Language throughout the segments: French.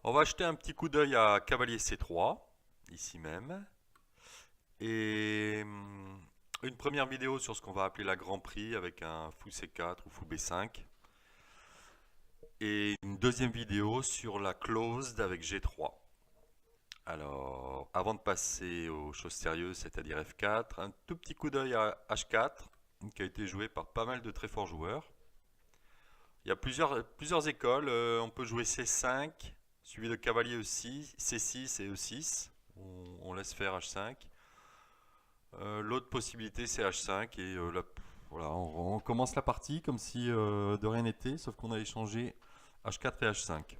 On va jeter un petit coup d'œil à cavalier C3, ici même. Et une première vidéo sur ce qu'on va appeler la Grand Prix avec un fou C4 ou fou B5. Et une deuxième vidéo sur la closed avec G3. Alors, avant de passer aux choses sérieuses, c'est-à-dire F4, un tout petit coup d'œil à H4, qui a été joué par pas mal de très forts joueurs. Il y a plusieurs écoles. On peut jouer C5, suivi de cavalier E6, C6 et E6. On laisse faire H5. L'autre possibilité c'est H5 et voilà, on commence la partie comme si de rien n'était, sauf qu'on a échangé H4 et H5.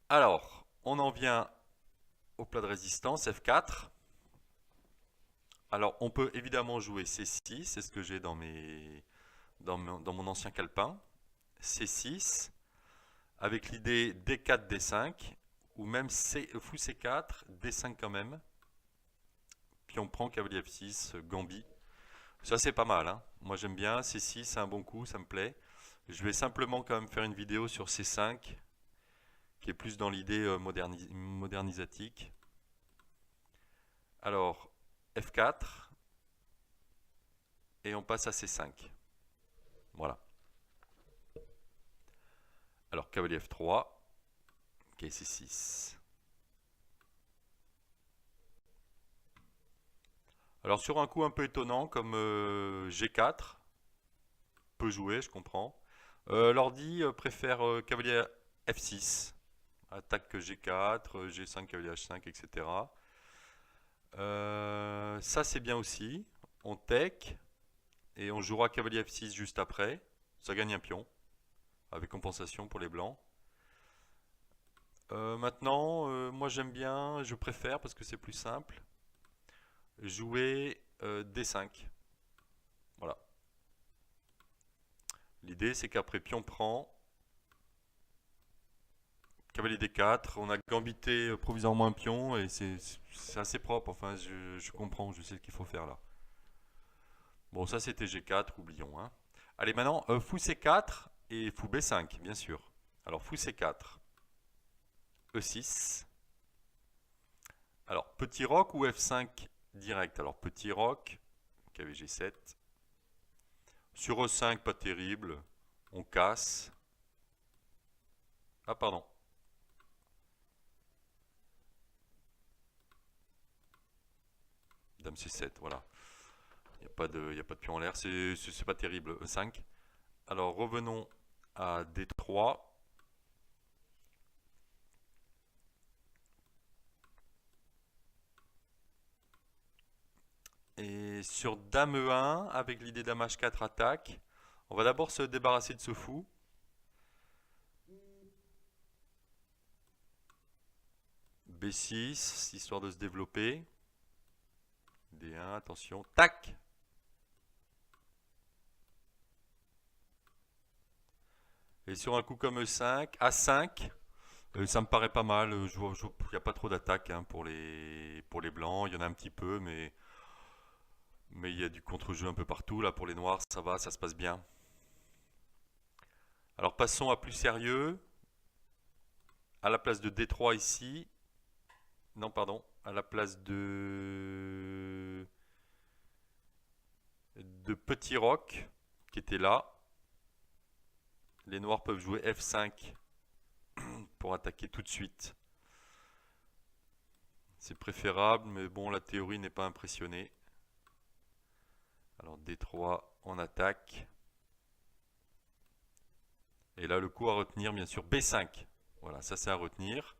Alors, on en vient au plat de résistance F4. Alors, on peut évidemment jouer C6, c'est ce que j'ai dans mon ancien calepin. C6, avec l'idée D4, D5, ou même fou C4, D5 quand même. Puis on prend cavalier F6, Gambit. Ça c'est pas mal, hein. Moi j'aime bien, C6 c'est un bon coup, ça me plaît. Je vais simplement quand même faire une vidéo sur C5, qui est plus dans l'idée modernisatique. Alors, F4, et on passe à C5. Voilà. Alors, cavalier F3, qui est C6. Alors, sur un coup un peu étonnant, comme G4, peut jouer, je comprends. L'ordi préfère cavalier F6, attaque G4, G5, cavalier H5, etc. Ça c'est bien aussi. On tech et on jouera cavalier F6 juste après. Ça gagne un pion avec compensation pour les blancs. Maintenant, moi j'aime bien, je préfère parce que c'est plus simple, jouer D5. Voilà. L'idée c'est qu'après pion prend, cavalier D4, on a gambité provisoirement un pion et c'est assez propre. Enfin, je comprends, je sais ce qu'il faut faire là. Bon, ça c'était G4, oublions, hein. Allez, maintenant, fou C4 et fou B5, bien sûr. Alors, fou C4, E6. Alors, petit roc ou F5 direct? Alors, petit roc, cavalier G7. Sur E5, pas terrible. On casse. Ah, pardon. Dame C7, voilà. Il n'y a pas de pion en l'air, c'est pas terrible. E5. Alors, revenons à D3. Et sur Dame E1, avec l'idée Dame H4 attaque, on va d'abord se débarrasser de ce fou. B6, histoire de se développer. D1, attention. Tac! Et sur un coup comme E5, A5, ça me paraît pas mal. Il n'y a pas trop d'attaque hein, pour les blancs. Il y en a un petit peu, mais il y a du contre-jeu un peu partout. Là, pour les noirs, ça va, ça se passe bien. Alors passons à plus sérieux. À la place de D3 ici. Non, pardon. À la place de Petit Roc, qui était là. Les noirs peuvent jouer F5 pour attaquer tout de suite. C'est préférable, mais bon, la théorie n'est pas impressionnée. Alors D3, on attaque. Et là, le coup à retenir, bien sûr, B5. Voilà, ça c'est à retenir.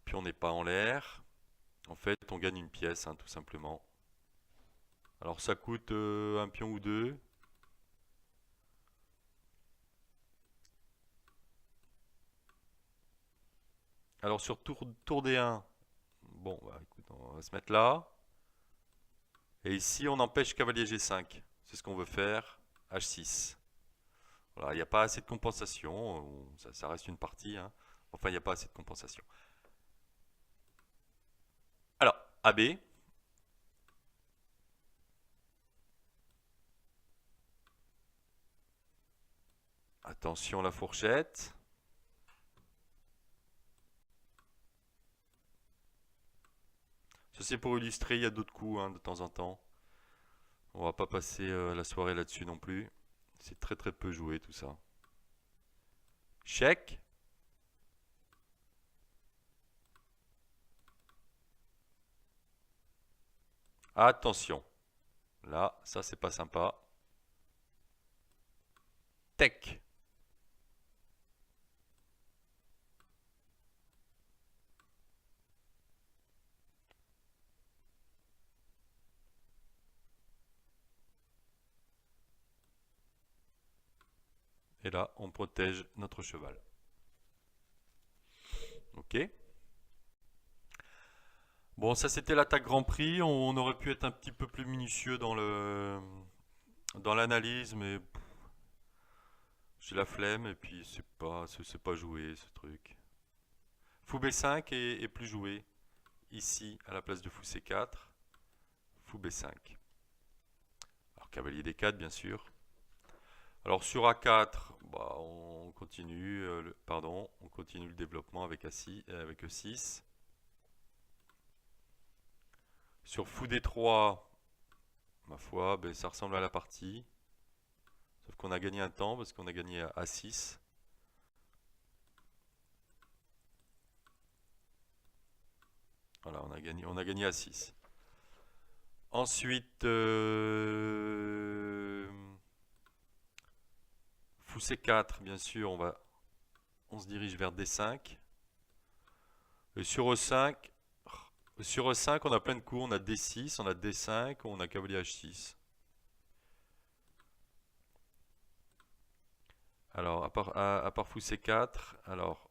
Puis on n'est pas en l'air. En fait, on gagne une pièce, hein, tout simplement. Alors ça coûte un pion ou deux. Alors sur tour D1, bon, bah, écoute, on va se mettre là. Et ici, on empêche cavalier G5. C'est ce qu'on veut faire. H6. Voilà, il n'y a pas assez de compensation. Ça reste une partie. Hein. Enfin, il n'y a pas assez de compensation. Alors, AB. Attention la fourchette. Ça c'est pour illustrer, il y a d'autres coups hein, de temps en temps. On va pas passer la soirée là-dessus non plus. C'est très très peu joué tout ça. Chèque. Attention. Là, ça c'est pas sympa. Tech. Et là, on protège notre cheval. Ok. Bon, ça c'était l'attaque Grand Prix. On aurait pu être un petit peu plus minutieux dans l'analyse, mais j'ai la flemme et puis c'est pas joué ce truc. Fou B5 est plus joué ici à la place de Fou C4. Fou B5. Alors cavalier D4 bien sûr. Alors sur A4, bah, on continue, on continue le développement avec avec E6. Sur Fou D3, ma foi, ben, ça ressemble à la partie. Sauf qu'on a gagné un temps parce qu'on a gagné à A6. Voilà, on a gagné A6. Ensuite, Fou C4, bien sûr, on se dirige vers D5. Et sur E5, on a plein de coups. On a D6, on a D5, on a cavalier H6. Alors, à part Fou C4, alors,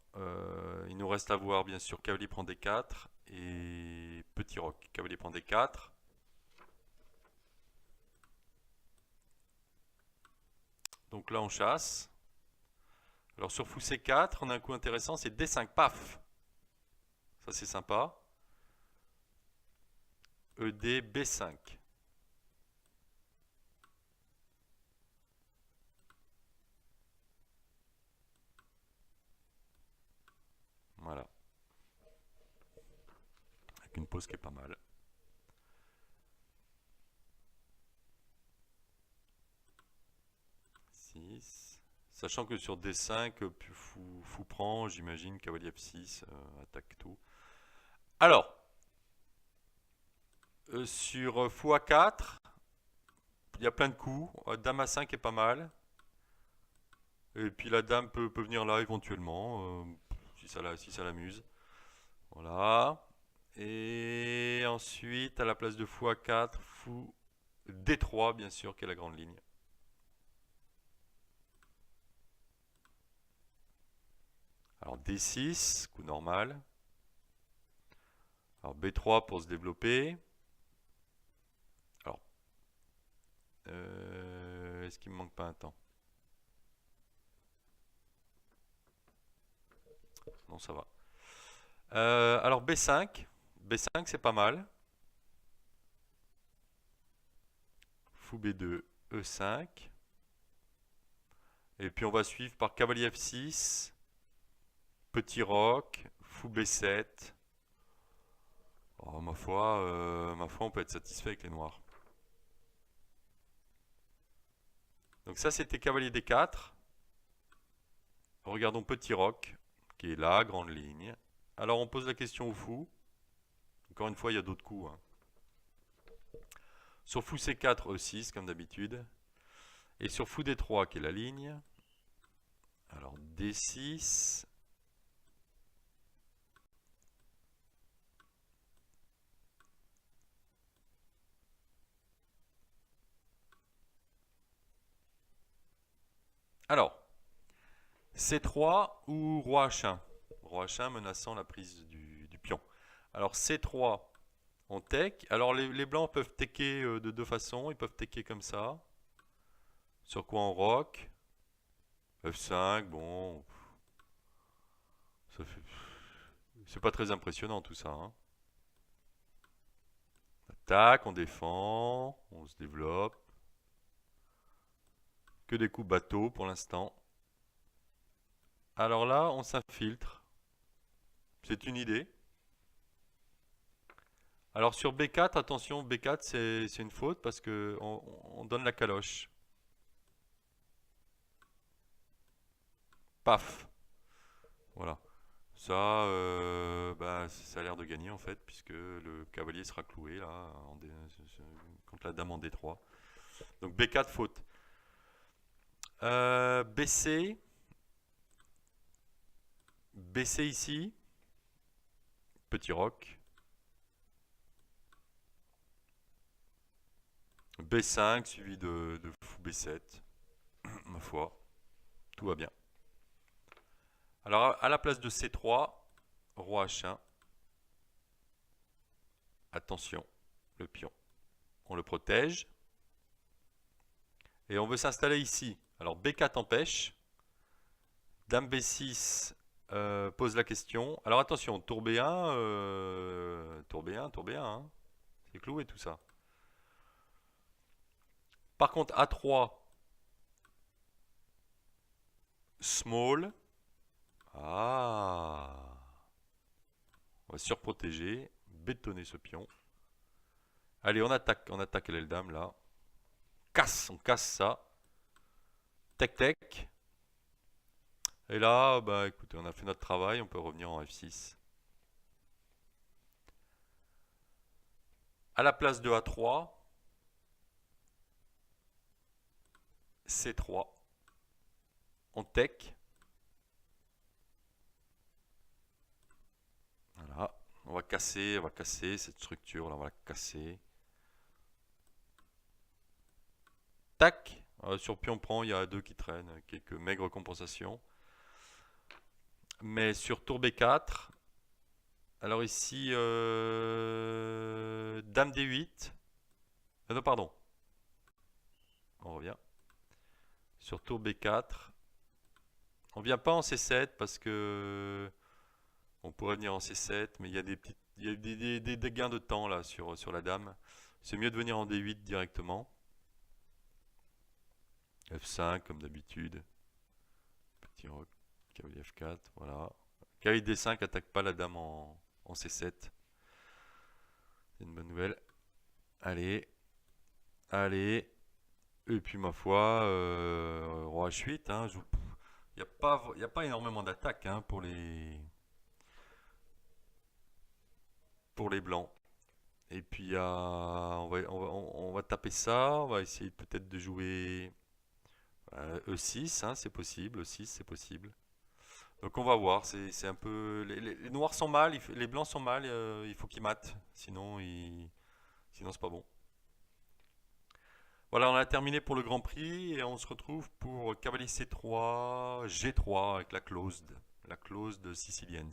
il nous reste à voir, bien sûr, cavalier prend D4 et petit roc. Cavalier prend D4. Donc là, on chasse. Alors sur Fou C4, on a un coup intéressant, c'est D5, paf. Ça, c'est sympa. ED, B5. Voilà. Avec une pause qui est pas mal. Sachant que sur D5, fou prend, j'imagine, cavalier F6, attaque tout. Alors, sur Fou A4, il y a plein de coups. Dame A5 est pas mal. Et puis la dame peut venir là éventuellement, si ça l'amuse. Voilà. Et ensuite, à la place de Fou A4, Fou D3, bien sûr, qui est la grande ligne. Alors D6, coup normal. Alors B3 pour se développer. Alors, est-ce qu'il me manque pas un temps? Non, ça va. Alors B5. B5, c'est pas mal. Fou B2, E5. Et puis on va suivre par cavalier F6, petit roc, Fou B7. Oh, ma foi, on peut être satisfait avec les noirs. Donc ça, c'était cavalier D4. Regardons petit roc, qui est là, grande ligne. Alors on pose la question au fou. Encore une fois, il y a d'autres coups. Hein. Sur Fou C4, E6, comme d'habitude. Et sur Fou D3, qui est la ligne. Alors D6. Alors, C3 ou Roi H1. Roi H1 menaçant la prise du pion. Alors C3, on tech. Alors les blancs peuvent tecker de deux façons. Ils peuvent tecker comme ça. Sur quoi on rock. F5, bon. C'est pas très impressionnant tout ça. Hein. Attaque, on défend, on se développe. Que des coups bateaux pour l'instant. Alors là, on s'infiltre. C'est une idée. Alors sur B4, attention, B4 c'est une faute parce que on donne la caloche. Paf. Voilà. Ça, bah, ça a l'air de gagner en fait, puisque le cavalier sera cloué là, contre la dame en D3. Donc B4 faute. BC. BC ici. Petit roc. B5 suivi de fou B7. Ma foi, tout va bien. Alors à la place de C3, roi H1. Attention, le pion. On le protège. Et on veut s'installer ici. Alors B4 empêche. Dame B6 pose la question. Alors attention, tour B1, tour B1, tour B1. Hein. C'est cloué tout ça. Par contre, A3, small. Ah. On va surprotéger, bétonner ce pion. Allez, on attaque l'aile dame là. On casse ça. Tac tac. Et là, bah écoutez, on a fait notre travail, on peut revenir en F6. À la place de A3, C3. On tech. Voilà. On va casser cette structure là, on va la casser. Tac. Sur pion prend, il y a 2 qui traînent, quelques maigres compensations. Mais sur tour B4, alors ici, dame D8. Non, pardon. On revient. Sur tour B4. On vient pas en C7 parce que on pourrait venir en C7, mais il y a des gains de temps là sur la dame. C'est mieux de venir en D8 directement. F5 comme d'habitude. Petit roc, cavalier F4, voilà. Cavalier D5 attaque pas la dame en C7. C'est une bonne nouvelle. Allez. Allez. Et puis ma foi, roi H8. Hein, il n'y a pas énormément d'attaques hein, pour les blancs. Et puis on va taper ça. On va essayer peut-être de jouer E6. Hein, c'est possible. E6, c'est possible. Donc on va voir. C'est un peu. Les noirs sont mal. Les blancs sont mal. Il faut qu'ils matent. Sinon c'est pas bon. Voilà, on a terminé pour le Grand Prix et on se retrouve pour cavalier C3, G3 avec la close de Siciliens.